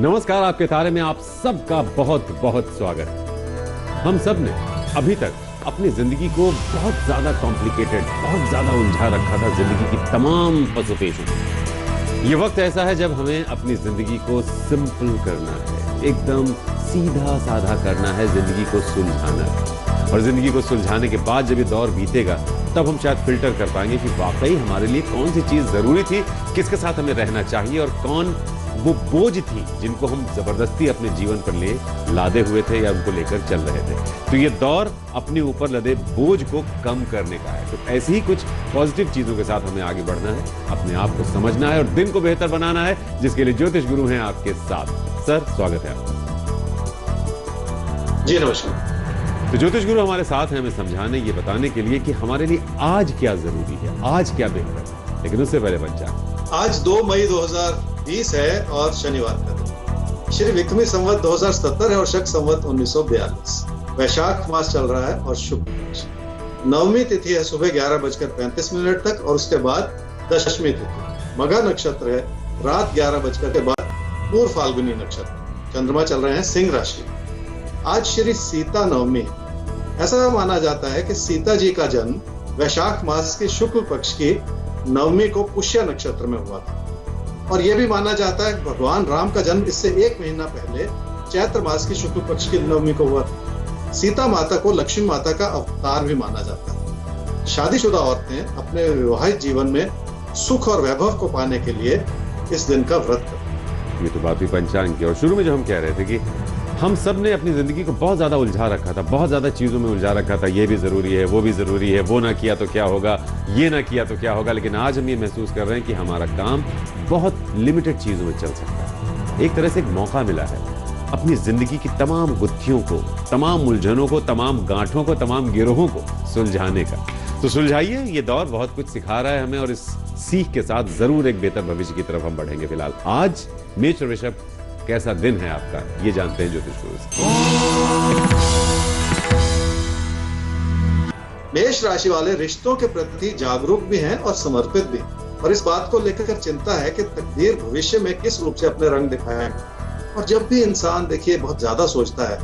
नमस्कार, आपके तारे में आप सबका बहुत बहुत स्वागत है। हम सब ने अभी तक अपनी जिंदगी को बहुत ज्यादा कॉम्प्लिकेटेड, बहुत ज्यादा उलझा रखा था जिंदगी की तमाम पसोपेशों में। ये वक्त ऐसा है जब हमें अपनी जिंदगी को सिंपल करना है, एकदम सीधा साधा करना है, जिंदगी को सुलझाना है। और जिंदगी को सुलझाने के बाद जब ये दौर बीतेगा तब हम शायद फिल्टर कर पाएंगे कि वाकई हमारे लिए कौन सी चीज जरूरी थी, किसके साथ हमें रहना चाहिए और कौन वो बोझ थी जिनको हम जबरदस्ती अपने जीवन पर ले लादे हुए थे या उनको लेकर चल रहे थे। तो ये दौर अपने ऊपर लदे बोझ को कम करने का है। तो ऐसी ही कुछ पॉजिटिव चीजों के साथ हमें आगे बढ़ना है, अपने आप को समझना है और दिन को बेहतर बनाना है, जिसके लिए ज्योतिष गुरु हैं आपके साथ। सर, स्वागत है आपका। जी नमस्कार। तो ज्योतिष गुरु हमारे साथ हैं हमें समझाने, ये बताने के लिए कि हमारे लिए आज क्या जरूरी है, आज क्या बेहतर है। लेकिन उससे पहले पंचांग। आज 2 मई 2020 है और शनिवार का दिन। श्री विक्रमी संवत 2070 है और शक संवत 1942। वैशाख मास चल रहा है और शुक्ल पक्ष। नवमी तिथि है सुबह 11:35 तक और उसके बाद दशमी तिथि। मघा नक्षत्र है रात 11 के बाद पूर्व फाल्गुनी नक्षत्र। चंद्रमा चल रहे हैं सिंह राशि। आज श्री सीता नवमी है। ऐसा माना जाता है कि सीता जी का जन्म वैशाख मास के शुक्ल पक्ष की नवमी को पुष्य नक्षत्र में हुआ था। और यह भी माना जाता है कि भगवान राम का जन्म इससे 1 महीना पहले चैत्र मास की शुक्ल पक्ष की नवमी को हुआ था। सीता माता को लक्ष्मी माता का अवतार भी माना जाता है। शादीशुदा औरतें अपने विवाहित जीवन में सुख और वैभव को पाने के लिए इस दिन का व्रत करते। ये तो बात हुई पंचांग की। और शुरू में जो हम कह रहे थे कि हम सब ने अपनी जिंदगी को बहुत ज्यादा उलझा रखा था, बहुत ज्यादा चीजों में उलझा रखा था। ये भी जरूरी है, वो भी जरूरी है, वो ना किया तो क्या होगा, ये ना किया तो क्या होगा। लेकिन आज हम ये महसूस कर रहे हैं कि हमारा काम बहुत लिमिटेड चीजों में चल सकता है। एक तरह से एक मौका मिला है अपनी जिंदगी की तमाम गुत्थियों को, तमाम उलझनों को, तमाम गांठों को, तमाम गिरोहों को सुलझाने का। तो सुलझाइए, ये दौर बहुत कुछ सिखा रहा है हमें और इस सीख के साथ जरूर एक बेहतर भविष्य की तरफ हम बढ़ेंगे। फिलहाल आज मेष और वृषभ कैसा दिन है आपका, ये जानते हैं ज्योतिष गुरु से। मेष राशि वाले रिश्तों के प्रति जागरूक भी हैं और समर्पित भी, और इस बात को लेकर चिंता है कि तकदीर भविष्य में किस रूप से अपने रंग दिखाएंगे। और जब भी इंसान देखिए बहुत ज्यादा सोचता है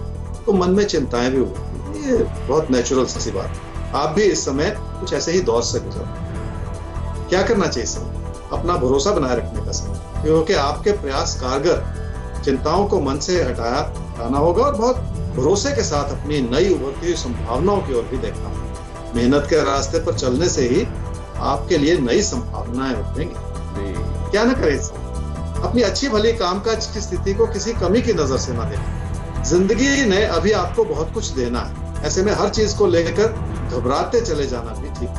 तो मन में चिंताएं भी होती हैं। ये बहुत नेचुरल सी बात है। आप भी इस समय कुछ ऐसे ही दौर से गुजर। क्या करना चाहिए समय? अपना भरोसा बनाए रखने का समय, क्योंकि आपके प्रयास कारगर। चिंताओं को मन से हटाना होगा और बहुत भरोसे के साथ अपनी नई उभरती हुई संभावनाओं की ओर भी देखना होगा। मेहनत के रास्ते पर चलने से ही आपके लिए नई संभावनाएं उभरेंगी। क्या न करें, अपनी अच्छी भली कामकाज की स्थिति को किसी कमी की नजर से न देखें। जिंदगी ने अभी आपको बहुत कुछ देना है, ऐसे में हर चीज को लेकर घबराते चले जाना भी ठीक।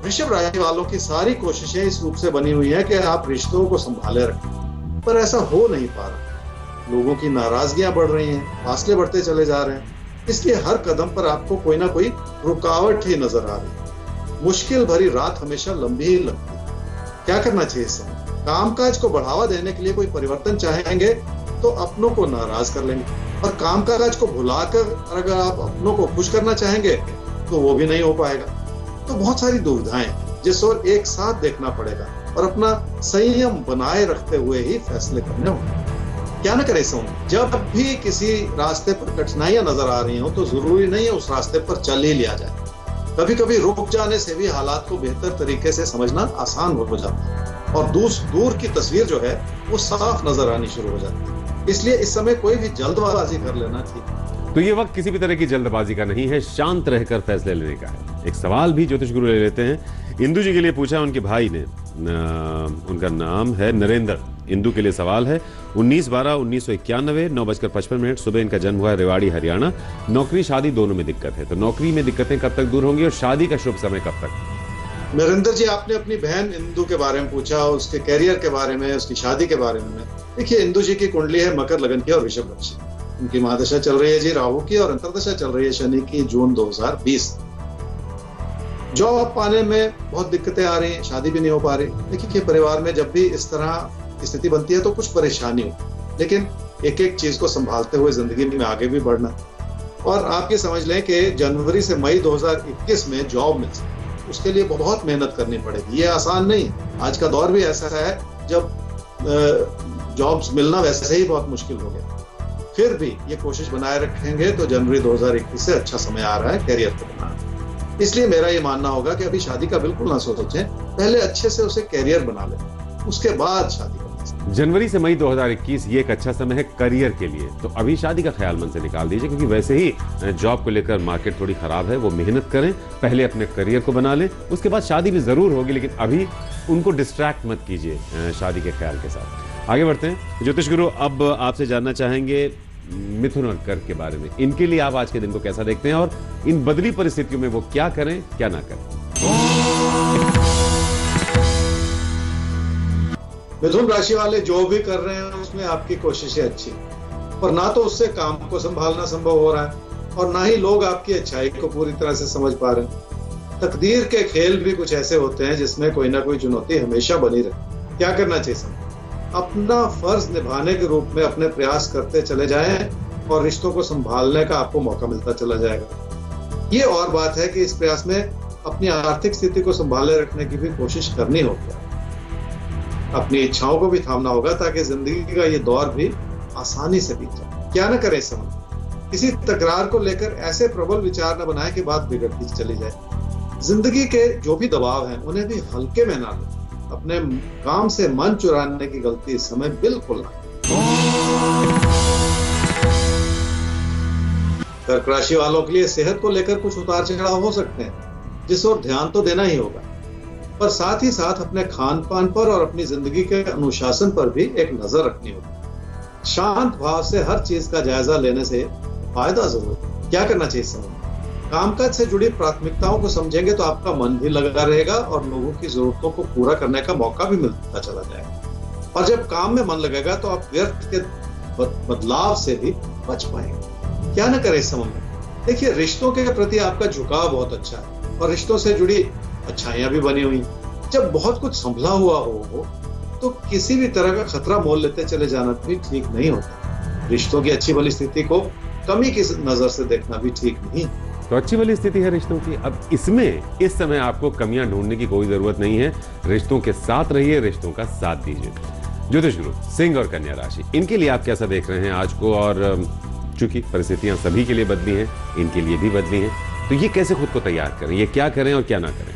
वृषभ राशि वालों की सारी कोशिशें इस रूप से बनी हुई है कि आप रिश्तों को संभाले रखें, पर ऐसा हो नहीं पा रहा। लोगों की नाराजगियां बढ़ रही हैं, फासले बढ़ते चले जा रहे हैं, इसलिए हर कदम पर आपको कोई ना कोई रुकावट ही नजर आ रही है। मुश्किल भरी रात हमेशा लंबी ही लगती है। क्या करना चाहिए इस समय? कामकाज को बढ़ावा देने के लिए कोई परिवर्तन चाहेंगे तो अपनों को नाराज कर लेंगे, और कामकाज को भुलाकर अगर आप अपनों को खुश करना चाहेंगे तो वो भी नहीं हो पाएगा। तो बहुत सारी दुविधाएं जिस ओर एक साथ देखना पड़ेगा और अपना संयम बनाए रखते हुए ही फैसले करने होंगे। क्या न करें समय? जब भी किसी रास्ते पर कठिनाइयां नजर आ रही हो तो जरूरी नहीं है उस रास्ते पर चल ही लिया जाए। कभी कभी रुक जाने से भी हालात को बेहतर तरीके से समझना आसान हो जाता है और दूर की तस्वीर जो है वो साफ नजर आनी शुरू हो जाती है। इसलिए इस समय कोई भी जल्दबाजी कर लेना ठीक। तो ये वक्त किसी भी तरह की जल्दबाजी का नहीं है, शांत रहकर फैसले लेने का है। एक सवाल भी ज्योतिष गुरु ले लेते हैं। इंदु जी के लिए पूछा उनके भाई ने, उनका नाम है नरेंद्र। इंदु के लिए सवाल है 19/12/1991 9:55 सुबह इनका जन्म हुआ है, रेवाड़ी हरियाणा। नौकरी शादी दोनों में दिक्कत है, तो नौकरी में दिक्कतें कब तक दूर होंगी और शादी का शुभ समय कब तक? नरेंद्र जी, आपने अपनी बहन इंदु के बारे में पूछा, उसके कैरियर के बारे में, उसकी शादी के बारे में। देखिए, इंदु जी की कुंडली है मकर लगन की और वृषभ राशि। उनकी महादशा चल रही है जी राहु की और अंतर्दशा चल रही है शनि की जून 2020। जॉब पाने में बहुत दिक्कतें आ रही हैं, शादी भी नहीं हो पा रही। देखिए, परिवार में जब भी इस तरह की स्थिति बनती है तो कुछ परेशानी हो, लेकिन एक एक चीज को संभालते हुए जिंदगी में आगे भी बढ़ना। और आप ये समझ लें कि जनवरी से मई 2021 में जॉब मिल सकती है। उसके लिए बहुत मेहनत करनी पड़ेगी। ये आसान नहीं है। आज का दौर भी ऐसा है जब जॉब्स मिलना वैसे ही बहुत मुश्किल हो गया। फिर भी ये कोशिश बनाए रखेंगे तो जनवरी 2021 से अच्छा समय आ रहा है कैरियर को बनाने। इसलिए मेरा ये मानना होगा कि अभी शादी का बिल्कुल ना सोचें, पहले अच्छे से उसे कैरियर बना लें, उसके बाद शादी करें। जनवरी से मई 2021 ये एक अच्छा समय है करियर के लिए, तो अभी शादी का ख्याल मन से निकाल दीजिए, क्योंकि वैसे ही जॉब को लेकर मार्केट थोड़ी खराब है। वो मेहनत करें, पहले अपने करियर को बना लें, उसके बाद शादी भी जरूर होगी, लेकिन अभी उनको डिस्ट्रैक्ट मत कीजिए शादी के ख्याल के साथ। आगे बढ़ते हैं। ज्योतिष गुरु, अब आपसे जानना चाहेंगे मिथुन और कर्क के बारे में। इनके लिए आप आज के दिन को कैसा देखते हैं और इन बदली परिस्थितियों में वो क्या करें क्या ना करें? मिथुन राशि वाले जो भी कर रहे हैं उसमें आपकी कोशिशें अच्छी हैं, पर ना तो उससे काम को संभालना संभव हो रहा है और ना ही लोग आपकी अच्छाई को पूरी तरह से समझ पा रहे हैं। तकदीर के खेल भी कुछ ऐसे होते हैं जिसमें कोई ना कोई चुनौती हमेशा बनी रहे। क्या करना चाहिए? अपना फर्ज निभाने के रूप में अपने प्रयास करते चले जाएं और रिश्तों को संभालने का आपको मौका मिलता चला जाएगा। ये और बात है कि इस प्रयास में अपनी आर्थिक स्थिति को संभाले रखने की भी कोशिश करनी होगी। अपनी इच्छाओं को भी थामना होगा ताकि जिंदगी का ये दौर भी आसानी से बीत जाए। क्या न करें इस समय? किसी तकरार को लेकर ऐसे प्रबल विचार न बनाएं कि बात बिगड़ती चली जाए। जिंदगी के जो भी दबाव हैं उन्हें भी हल्के में ना लें। अपने काम से मन चुराने की गलती इस समय बिल्कुल ना। कर्क राशि वालों के लिए सेहत को लेकर कुछ उतार चढ़ाव हो सकते हैं, जिस ओर ध्यान तो देना ही होगा, पर साथ ही साथ अपने खान पान पर और अपनी जिंदगी के अनुशासन पर भी एक नजर रखनी होगी। शांत भाव से हर चीज का जायजा लेने से फायदा जरूर। क्या करना चाहिए समय? कामकाज से जुड़ी प्राथमिकताओं को समझेंगे तो आपका मन भी लगा रहेगा और लोगों की जरूरतों को पूरा करने का मौका भी मिलता चला जाएगा। और जब काम में मन लगेगा तो आप व्यर्थ के बदलाव से भी बच पाएंगे। क्या न करें इस समय में? देखिए, रिश्तों के प्रति आपका झुकाव बहुत अच्छा है और रिश्तों से जुड़ी अच्छाइयां भी बनी हुई। जब बहुत कुछ संभला हुआ हो तो किसी भी तरह का खतरा मोल लेते चले जाना भी ठीक नहीं होता। रिश्तों की अच्छी भली स्थिति को कमी की नजर से देखना भी ठीक नहीं। तो अच्छी वाली स्थिति है रिश्तों की। अब इसमें इस समय आपको कमियां ढूंढने की कोई जरूरत नहीं है। रिश्तों के साथ रहिए, रिश्तों का साथ दीजिए। ज्योतिष गुरु, सिंह और कन्या राशि, इनके लिए आप कैसा देख रहे हैं आज को? और चूंकि परिस्थितियां सभी के लिए बदली हैं, इनके लिए भी बदली हैं, तो ये कैसे खुद को तैयार करें? ये क्या करें और क्या ना करें?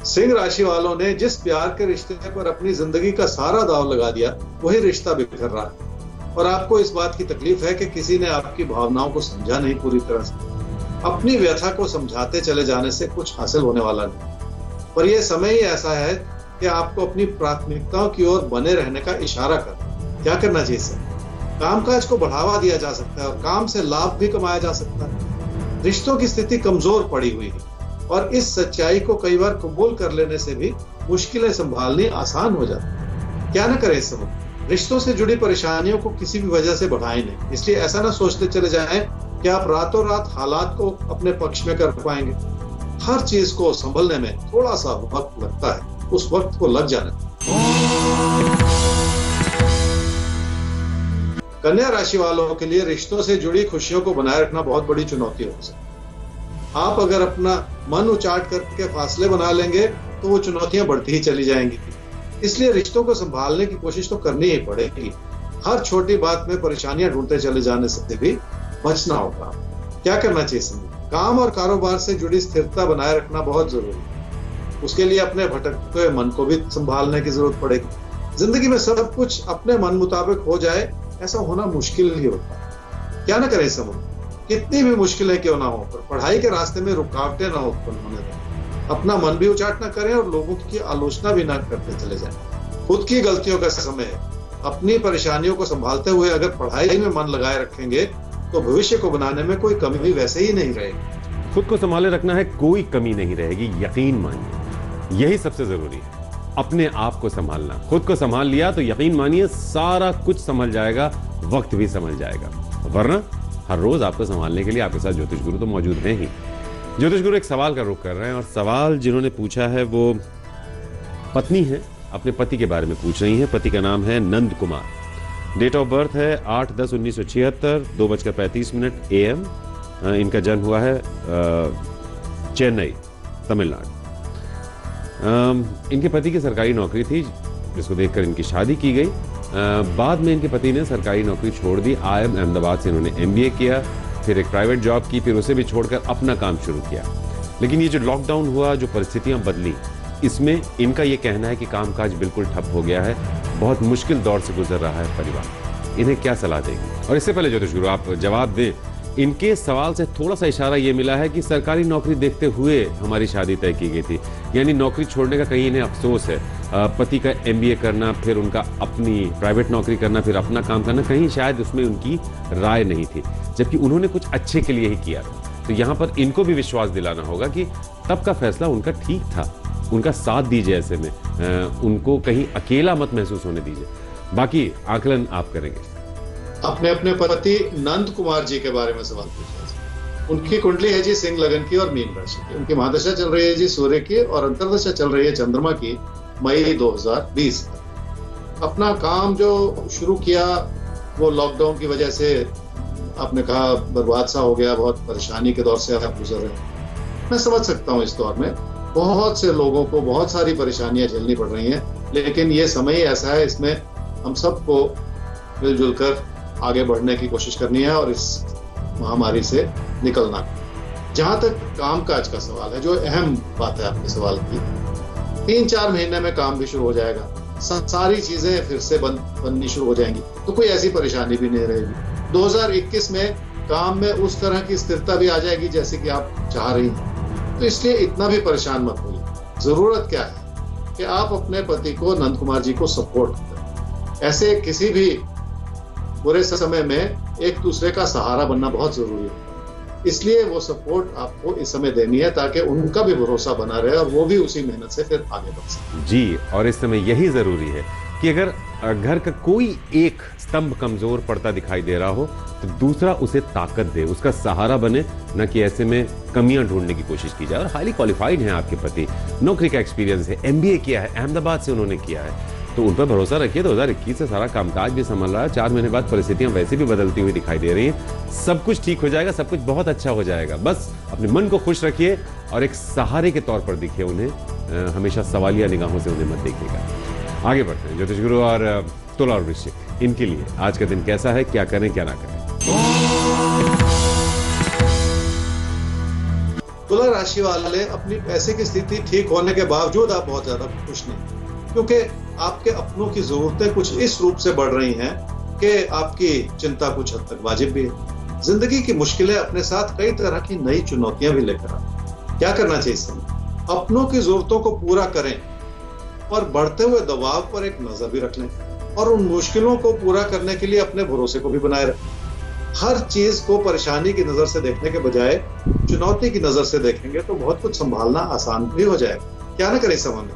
सिंह राशि वालों ने जिस प्यार के रिश्ते पर अपनी जिंदगी का सारा दाव लगा दिया, वही रिश्ता बिखर रहा है और आपको इस बात की तकलीफ है कि किसी ने आपकी भावनाओं को समझा नहीं पूरी तरह से। अपनी व्यथा को समझाते चले जाने से कुछ हासिल होने वाला नहीं, पर यह समय ही ऐसा है कि आपको अपनी प्राथमिकताओं की ओर बने रहने का इशारा कर। क्या करना चाहिए सर? कामकाज को बढ़ावा दिया जा सकता है और काम से लाभ भी कमाया जा सकता है। रिश्तों की स्थिति कमजोर पड़ी हुई है और इस सच्चाई को कई बार कबूल कर लेने से भी मुश्किलें संभालनी आसान हो जाती। क्या न करें इस समय? रिश्तों से जुड़ी परेशानियों को किसी भी वजह से बढ़ाएं नहीं। इसलिए ऐसा ना सोचते चले जाएं कि आप रातों रात हालात को अपने पक्ष में कर पाएंगे। हर चीज को संभलने में थोड़ा सा वक्त लगता है, उस वक्त को लग जाने। कन्या राशि वालों के लिए रिश्तों से जुड़ी खुशियों को बनाए रखना बहुत बड़ी चुनौती हो सकती है। आप अगर अपना मन उचाट करके फासले बना लेंगे तो वो चुनौतियां बढ़ती ही चली जाएंगी। इसलिए रिश्तों को संभालने की कोशिश तो करनी ही पड़ेगी। हर छोटी बात में परेशानियां ढूंढते चले जाने से भी बचना होगा। क्या करना चाहिए समय? काम और कारोबार से जुड़ी स्थिरता बनाए रखना बहुत जरूरी है। उसके लिए अपने भटकते हुए मन को भी संभालने की जरूरत पड़ेगी। जिंदगी में सब कुछ अपने मन मुताबिक हो जाए, ऐसा होना मुश्किल ही होता है। क्या न करें समय? कितनी भी मुश्किलें क्यों ना हो, पर पढ़ाई के रास्ते में रुकावटें ना उत्पन्न होने दें। अपना मन भी उचाट ना करें और लोगों की आलोचना भी ना करते चले जाएं। खुद की गलतियों का समय है। अपनी परेशानियों को संभालते हुए अगर पढ़ाई में मन लगाए रखेंगे तो भविष्य को बनाने में कोई कमी वैसे ही नहीं रहेगी। खुद को संभाले रखना है, कोई कमी नहीं रहेगी, यकीन मानिए। यही सबसे जरूरी है, अपने आप को संभालना। खुद को संभाल लिया तो यकीन मानिए सारा कुछ संभल जाएगा, वक्त भी संभल जाएगा। वरना हर रोज आपको संभालने के लिए आपके साथ ज्योतिष गुरु तो मौजूद हैं ही। ज्योतिष गुरु एक सवाल का रुख कर रहे हैं और सवाल जिन्होंने पूछा है वो पत्नी है, अपने पति के बारे में पूछ रही हैं। पति का नाम है Nand Kumar. Date of birth है 8/10/1976, 2:35 AM। इनका जन्म हुआ है चेन्नई, तमिलनाडु। इनके पति की सरकारी नौकरी थी, जिसको देखकर इनकी शादी की गई। बाद में इनके पति ने सरकारी नौकरी छोड़ दी। IIM अहमदाबाद से इन्होंने MBA किया, फिर एक प्राइवेट जॉब की, फिर उसे भी छोड़कर अपना काम शुरू किया। लेकिन ये जो लॉकडाउन हुआ, जो परिस्थितियां बदली, इसमें इनका ये कहना है कि कामकाज बिल्कुल ठप हो गया है। बहुत मुश्किल दौर से गुजर रहा है परिवार। इन्हें क्या सलाह देंगे? और इससे पहले ज्योतिष गुरु आप जवाब दें, इनके सवाल से थोड़ा सा इशारा ये मिला है कि सरकारी नौकरी देखते हुए हमारी शादी तय की गई थी, यानी नौकरी छोड़ने का कहीं इन्हें अफसोस है। पति का MBA करना, फिर उनका अपनी प्राइवेट नौकरी करना, फिर अपना काम करना, कहीं शायद उसमें उनकी राय नहीं थी, जबकि उन्होंने कुछ अच्छे के लिए ही किया था। तो यहाँ पर इनको भी विश्वास दिलाना होगा कि तब का फैसला उनका ठीक था। उनका साथ दीजिए, ऐसे में उनको कहीं अकेला मत महसूस होने दीजिए। बाकी आकलन आप करेंगे। अपने अपने पति नंद कुमार जी के बारे में सवाल पूछा। उनकी कुंडली है जी सिंह लगन की और मीन राशि की। उनकी महादशा चल रही है जी सूर्य की और अंतर्दशा चल रही है चंद्रमा की, मई 2020। अपना काम जो शुरू किया वो लॉकडाउन की वजह से आपने कहा बर्बाद सा हो गया, बहुत परेशानी के दौर से आप गुजर रहे हैं। मैं समझ सकता हूँ, इस दौर में बहुत से लोगों को बहुत सारी परेशानियां झेलनी पड़ रही हैं, लेकिन ये समय ही ऐसा है, इसमें हम सबको मिलजुल कर आगे बढ़ने की कोशिश करनी है और इस महामारी से निकलना। जहां तक कामकाज का सवाल है, जो अहम बात है आपके सवाल की, 3-4 महीने में काम भी शुरू हो जाएगा, सारी चीजें फिर से बननी शुरू हो जाएंगी, तो कोई ऐसी परेशानी भी नहीं रहेगी। 2021 में काम में उस तरह की स्थिरता भी आ जाएगी जैसे कि आप चाह रही हैं। तो इसलिए इतना भी परेशान मत होइए। जरूरत क्या है कि आप अपने पति को, नंद कुमार जी को सपोर्ट करें। ऐसे किसी भी बुरे समय में एक दूसरे का सहारा बनना बहुत जरूरी है। इसलिए वो सपोर्ट आपको इस समय देनी है, ताकि उनका भी भरोसा बना रहे और वो भी उसी मेहनत से फिर आगे बढ़ सके। जी, और इस समय यही जरूरी है कि अगर घर का कोई एक स्तंभ कमजोर पड़ता दिखाई दे रहा हो तो दूसरा उसे ताकत दे, उसका सहारा बने, न कि ऐसे में कमियां ढूंढने की कोशिश की जाए। और हाईली क्वालिफाइड हैं आपके पति, नौकरी का एक्सपीरियंस है, MBA किया है, अहमदाबाद से उन्होंने किया है, तो उन पर भरोसा रखिए। 2021 से सारा कामकाज भी संभल रहा है। 4 महीने बाद परिस्थितियां वैसे भी बदलती हुई दिखाई दे रही हैं। सब कुछ ठीक हो जाएगा, सब कुछ बहुत अच्छा हो जाएगा। बस अपने मन को खुश रखिए और एक सहारे के तौर पर दिखिए उन्हें, हमेशा सवालिया निगाहों से उन्हें मत देखिएगा। आगे बढ़ते हैं ज्योतिष गुरु और तुला और वृश्चिक, इनके लिए आज का दिन कैसा है, क्या करें क्या ना करें? तुला राशि वाले अपनी पैसे की स्थिति ठीक होने के बावजूद आप बहुत ज्यादा खुश नहीं, क्योंकि आपके अपनों की जरूरतें कुछ इस रूप से बढ़ रही हैं कि आपकी चिंता कुछ हद तक वाजिब भी है। जिंदगी की मुश्किलें अपने साथ कई तरह की नई चुनौतियां भी लेकर आती। क्या करना चाहिए इस समय? अपनों की जरूरतों को पूरा करें और बढ़ते हुए दबाव पर एक नजर भी रख लें, और उन मुश्किलों को पूरा करने के लिए अपने भरोसे को भी बनाए रखें। हर चीज को परेशानी की नजर से देखने के बजाय चुनौती की नजर से देखेंगे तो बहुत कुछ संभालना आसान भी हो जाएगा। क्या ना करें इस समय में?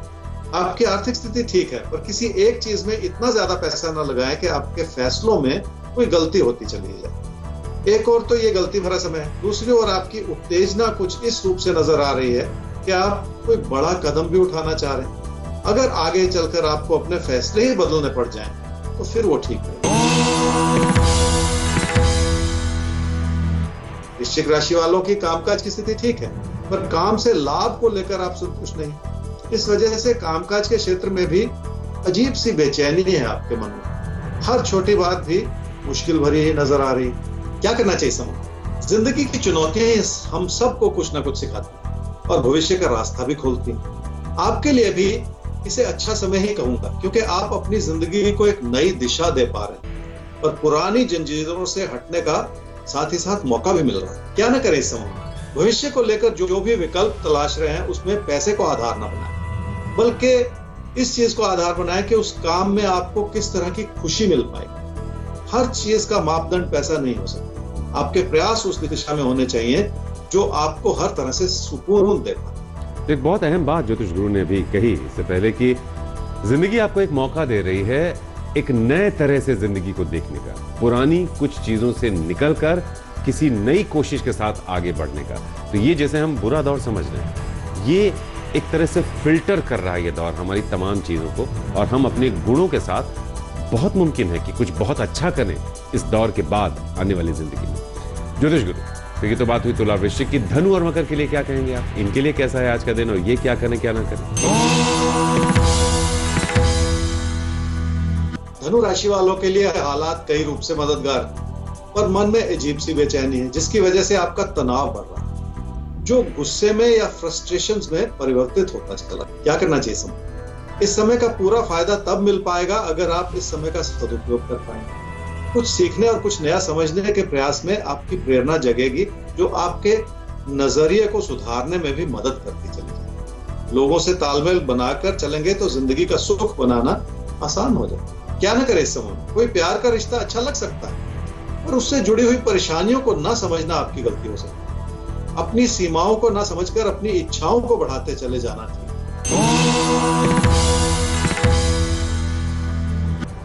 आपकी आर्थिक स्थिति ठीक है, पर किसी एक चीज में इतना ज्यादा पैसा न लगाएं कि आपके फैसलों में कोई गलती होती चली जाए। एक और तो ये गलती भरा समय है, दूसरी ओर आपकी उत्तेजना कुछ इस रूप से नजर आ रही है कि आप कोई बड़ा कदम भी उठाना चाह रहे हैं। अगर आगे चलकर आपको अपने फैसले ही बदलने पड़ जाएं, तो फिर वो ठीक है। वृश्चिक राशि वालों की कामकाज की स्थिति ठीक है, पर काम से लाभ को लेकर आप संतुष्ट नहीं। इस वजह से कामकाज के क्षेत्र में भी अजीब सी बेचैनी है आपके मन में। हर छोटी बात भी मुश्किल भरी ही नजर आ रही। क्या करना चाहिए समय? जिंदगी की चुनौतियां हम सबको कुछ ना कुछ सिखाती और भविष्य का रास्ता भी खोलती। आपके लिए भी इसे अच्छा समय ही कहूंगा, क्योंकि आप अपनी जिंदगी को एक नई दिशा दे पा रहे हैं और पुरानी जंजीरों से हटने का साथ ही साथ मौका भी मिल रहा है। क्या ना करें इस समय? भविष्य को लेकर जो भी विकल्प तलाश रहे हैं उसमें पैसे को आधार ना बनाएं, बल्कि इस चीज को आधार बनाएं कि उस काम में आपको किस तरह की खुशी मिल पाएगी। हर चीज का मापदंड पैसा नहीं हो सकता। आपके प्रयास उस दिशा में होने चाहिए जो आपको हर तरह से सुकून दे पाए। एक बहुत अहम बात ज्योतिष गुरु ने भी कही इससे पहले कि जिंदगी आपको एक मौका दे रही है एक नए तरह से जिंदगी को देखने का, पुरानी कुछ चीजों से निकलकर किसी नई कोशिश के साथ आगे बढ़ने का। तो ये जैसे हम बुरा दौर समझ रहे हैं, ये एक तरह से फिल्टर कर रहा है ये दौर हमारी तमाम चीजों को, और हम अपने गुणों के साथ बहुत मुमकिन है कि कुछ बहुत अच्छा करें इस दौर के बाद आने वाली जिंदगी में। ज्योतिष गुरु, तो ये तो बात हुई तुला वृश्चिक की। धनु और मकर के लिए क्या कहेंगे आप? इनके लिए कैसा है आज का दिन और ये क्या करें क्या ना करें? धनु राशि वालों के लिए हालात कई रूप से मददगार, पर मन में अजीब सी बेचैनी है जिसकी वजह से आपका तनाव बढ़ रहा है, जो गुस्से में या फ्रस्ट्रेशंस में परिवर्तित होता चला। क्या करना चाहिए समय? इस समय का पूरा फायदा तब मिल पाएगा अगर आप इस समय का सदुपयोग कर पाएंगे। कुछ सीखने और कुछ नया समझने के प्रयास में आपकी प्रेरणा जगेगी, जो आपके नजरिए को सुधारने में भी मदद करती चली जाएगी। लोगों से तालमेल बनाकर चलेंगे तो जिंदगी का सुख बनाना आसान हो जाए। क्या न करे इस समय? कोई प्यार का रिश्ता अच्छा लग सकता है, पर उससे जुड़ी हुई परेशानियों को ना समझना आपकी गलती हो सकती है। अपनी सीमाओं को ना समझकर अपनी इच्छाओं को बढ़ाते चले जाना चाहिए।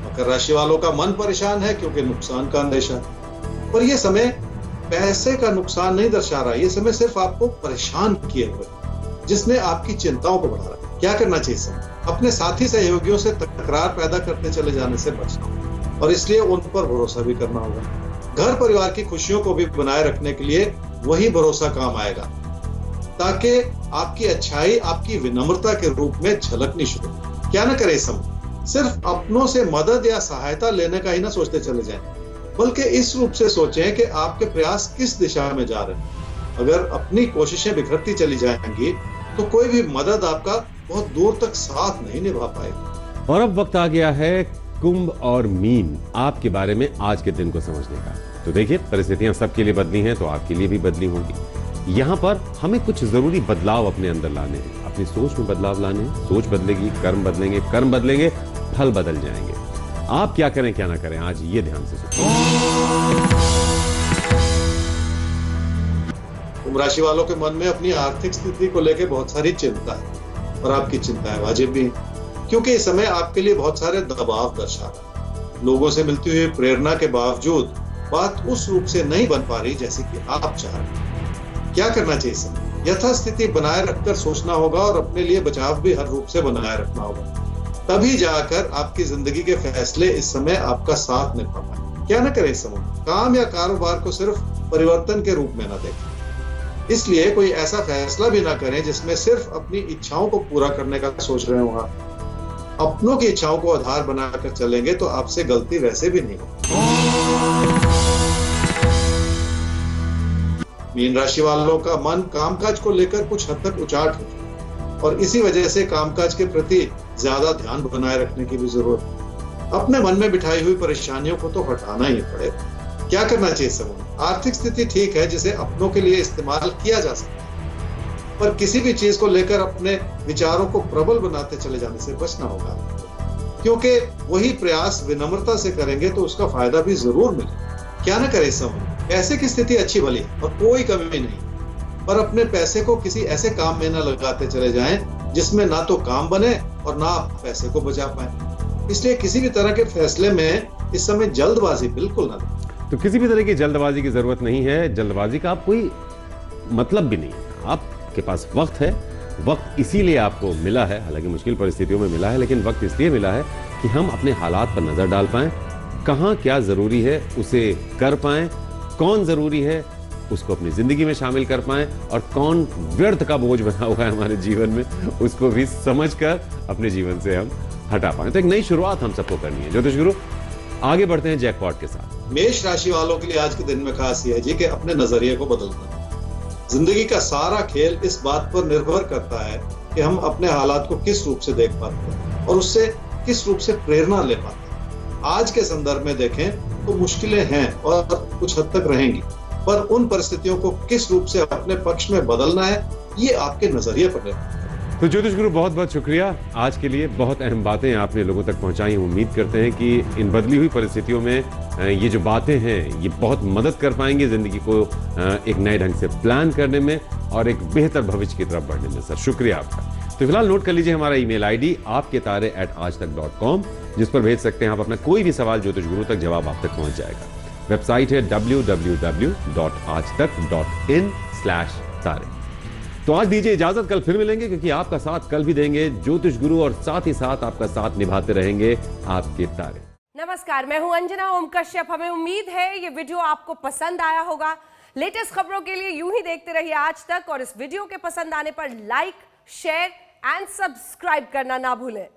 मकर राशि वालों का मन परेशान है क्योंकि नुकसान का अंदेशा है, पर यह समय पैसे का नुकसान नहीं दर्शा रहा। यह समय सिर्फ आपको परेशान किए हुए, जिसने आपकी चिंताओं को बढ़ा रहा है। क्या करना चाहिए समय? अपने साथी सहयोगियों से तकरार पैदा करते चले जाने से बचना और इसलिए उन पर भरोसा भी करना होगा। घर परिवार की खुशियों को भी बनाए रखने के लिए वही भरोसा काम आएगा, ताकि आपकी अच्छाई आपकी विनम्रता के रूप में झलकनी शुरू हो। क्या न करे इस समय? सिर्फ अपनों से मदद या सहायता लेने का ही ना सोचते चले जाएं, बल्कि इस रूप से सोचें कि आपके प्रयास किस दिशा में जा रहे हैं। अगर अपनी कोशिशें बिखरती चली जाएंगी तो कोई भी मदद आपका बहुत दूर तक साथ नहीं निभा पाएगी। और अब वक्त आ गया है कुंभ और मीन आपके बारे में आज के दिन को समझने का। तो देखिए, परिस्थितियां सबके लिए बदली हैं तो आपके लिए भी बदली होंगी। यहाँ पर हमें कुछ जरूरी बदलाव अपने अंदर लाने हैं, अपनी सोच में बदलाव लाने हैं। सोच बदलेगी, कर्म बदलेंगे, कर्म बदलेंगे, फल बदल जाएंगे। आप क्या करें क्या ना करें, आज ये ध्यान से सोचें। कुंभ राशि वालों के मन में अपनी आर्थिक स्थिति को लेकर बहुत सारी चिंता है, और आपकी चिंताएं वाजिब भी हैं, क्योंकि इस समय आपके लिए बहुत सारे दबाव दर्शा रहा है। लोगों से मिलती हुई प्रेरणा के बावजूद बात उस रूप से नहीं बन पा रही जैसे कि आप चाह रहे हैं। क्या करना चाहिए समय? यथास्थिति बनाए रखकर सोचना होगा और अपने लिए बचाव भी हर रूप से बनाए रखना होगा, तभी जाकर आपकी जिंदगी के फैसले इस समय आपका साथ निभा पाए। क्या न करें इस समय? काम या कारोबार को सिर्फ परिवर्तन के रूप में न देखें, इसलिए कोई ऐसा फैसला भी ना करें जिसमें सिर्फ अपनी इच्छाओं को पूरा करने का सोच रहे हो। अपनों की इच्छाओं को आधार बनाकर चलेंगे तो आपसे गलती वैसे भी नहीं होगी। मीन राशि वालों का मन कामकाज को लेकर कुछ हद तक उचाट हो चुका, और इसी वजह से कामकाज के प्रति ज्यादा ध्यान बनाए रखने की भी जरूरत है। अपने मन में बिठाई हुई परेशानियों को तो हटाना ही पड़ेगा। क्या करना चाहिए समय? आर्थिक स्थिति ठीक है जिसे अपनों के लिए इस्तेमाल किया जा सकता है, पर किसी भी चीज को लेकर अपने विचारों को प्रबल बनाते चले जाने से बचना होगा, क्योंकि वही प्रयास विनम्रता से करेंगे तो उसका फायदा भी जरूर मिलेगा। क्या न करे इस समय? पैसे की स्थिति अच्छी भली और कोई कमी नहीं, पर अपने पैसे को किसी ऐसे काम में न लगाते चले जाएं जिसमें ना तो काम बने और ना आप पैसे को बचा पाए। इसलिए किसी भी तरह के फैसले में इस समय जल्दबाजी बिल्कुल ना करें। तो किसी भी तरह की जल्दबाजी की जरूरत नहीं है। जल्दबाजी का आप कोई मतलब भी नहीं है। आपके पास वक्त है। वक्त इसीलिए आपको मिला है, हालांकि मुश्किल परिस्थितियों में मिला है, लेकिन वक्त इसलिए मिला है कि हम अपने हालात पर नजर डाल पाएं, कहां क्या जरूरी है उसे कर पाएं, कौन जरूरी है उसको अपनी जिंदगी में शामिल कर पाएं, और कौन व्यर्थ का बोझ बना हुआ है हमारे जीवन में उसको भी समझकर अपने जीवन से हम हटा पाएं। तो एक नई शुरुआत हम सबको करनी है। ज्योतिष गुरु, आगे बढ़ते हैं जैकपॉट के साथ। मेष राशि वालों के लिए आज के दिन में खास है जी कि अपने नजरिए को बदलना। जिंदगी का सारा खेल इस बात पर निर्भर करता है कि हम अपने हालात को किस रूप से देख पाते हैं और उससे किस रूप से प्रेरणा ले पाते हैं। आज के संदर्भ में देखें तो मुश्किलें हैं और कुछ हद तक रहेंगी, पर उन परिस्थितियों को किस रूप से अपने पक्ष में बदलना है ये आपके नजरिए पर निर्भर है। तो ज्योतिष गुरु, बहुत बहुत शुक्रिया। आज के लिए बहुत अहम बातें आपने लोगों तक पहुंचाई। उम्मीद करते हैं कि इन बदली हुई परिस्थितियों में ये जो बातें हैं ये बहुत मदद कर पाएंगे जिंदगी को एक नए ढंग से प्लान करने में और एक बेहतर भविष्य की तरफ बढ़ने में। सर, शुक्रिया आपका। तो फिलहाल नोट कर लीजिए हमारा ईमेल आईडी आपketare@aajtak.com, जिस पर भेज सकते हैं आप अपना कोई भी सवाल। ज्योतिष गुरु तक जवाब आप तक पहुंच जाएगा। वेबसाइट है www.aajtak.in/तारे। तो आज दीजिए इजाजत, कल फिर मिलेंगे, क्योंकि आपका साथ कल भी देंगे ज्योतिष गुरु और साथ ही साथ आपका साथ निभाते रहेंगे आपके तारे। नमस्कार, मैं हूं अंजना ओम कश्यप। हमें उम्मीद है ये वीडियो आपको पसंद आया होगा। लेटेस्ट खबरों के लिए यूं ही देखते रहिए आज तक और इस वीडियो के पसंद आने पर लाइक, शेयर एंड सब्सक्राइब करना ना भूलें।